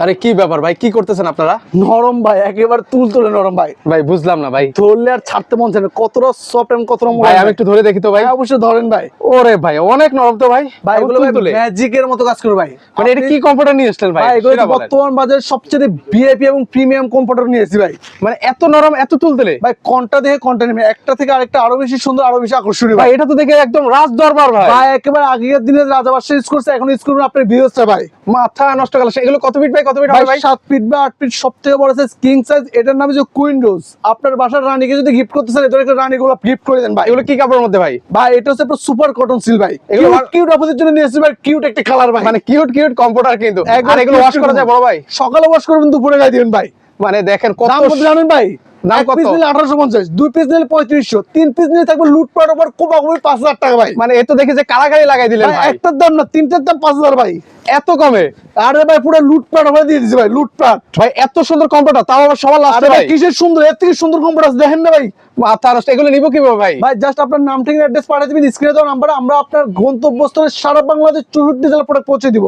আরে কি ব্যাপার ভাই, কি করতেছেন আপনারা? নরম ভাই, একেবারে তুলতুলে নরম ভাই। ভাই বুঝলাম না ভাই। ধরলে আর ছাড়তে মন চায় না, কতটা সফট এন্ড কতটা ভাই মোলায়েম। আমি একটু ধরে দেখি তো ভাই। হ্যাঁ, অবশ্যই ধরেন ভাই। ওরে ভাই অনেক নরম তো ভাই। ভাই এবং এগুলো ভাই তুলতুলে। ম্যাজিকের মতো কাজ করে ভাই। মানে এটা কি কম্পিউটার নিয়ে আসলেন ভাই? ভাই এগুলো সেটা বলেন। বর্তমান বাজারে সবচেয়ে ভিআইপি এবং প্রিমিয়াম কম্পিউটার নিয়েছি ভাই। মানে এত নরম এত তুলতুলে ভাই কোনটা দেখে কোনটা নেবে, একটা থেকে আরেকটা আরো বেশি সুন্দর, আরো বেশি আকর্ষণীয় ভাই। ভাই। এটা তো দেখে একদম রাজ দরবার ভাই। ভাই একেবারে আগেকার দিনে রাজাবাদশাহ ইউজ করছে, এখন ইউজ করবেন আপনার ভিউয়ার্সরা ভাই। মাথা নষ্ট কালেকশন। এগুলো কত ফিট ভাই, কত ফিট ভাই হবে ভাই? 7 ফিট বা 8 ফিট সবথেকে বড় সাইজ কিং সাইজ। এটার নাম হচ্ছে কুইন্ডোজ। আপনার বাসার রানীকে যদি গিফট করতে চান, এদের একটা রানী গোলাপ গিফট করে দেন ভাই। এগুলো কি কাপড়ের মধ্যে ভাই? ভাই এটা হচ্ছে আপনার সুপার কটন সিল ভাই। এগুলো কিউট কিউট আপনাদের জন্য নিয়েছি ভাই, কিউট একটা কালার ভাই। মানে কিউট কিউট কম্পিউটার কিন্তু। একদম আর এগুলো cute ওয়াশ করা cute যায় বড় ভাই? সকালে ওয়াশ করবেন, দুপুরে গায়ে দিবেন ভাই। মানে দেখেন কত দাম কত জানেন ভাই? দাম এক কত? পিস নিলে 1850, 2 পিস নিলে 3500, 3 পিস নিলে থাকবে লুটপাট ওভার কোপাকুপি 5000 টাকা ভাই। মানে এ তো দেখি যে কারাগারি লাগাই দিলেন ভাই ভাই। একটার দাম না, তিনটার দাম 5000 ভাই। এত কমে? আরে ভাই পুরো লুটপাট ওভার দিয়ে দিয়েছি ভাই, লুটপাট। ভাই এত সুন্দর কম্পিউটার, তাও আবার সবার আরে লাস্টে ভাই ভাই। কিসের সুন্দর, এর থেকে সুন্দর কম্পিউটার আছে দেখেন না ভাই। মাথা নষ্ট। এগুলো নিব কিভাবে ভাই? ভাই জাস্ট আপনার নাম ঠিক অ্যাড্রেস পাঠিয়ে দিবেন স্ক্রিনে দেওয়া নাম্বারে, আমরা আপনার গন্তব্যস্থলে সারা বাংলাদেশ 64 জেলা প্রোডাক্ট পৌঁছে দিব।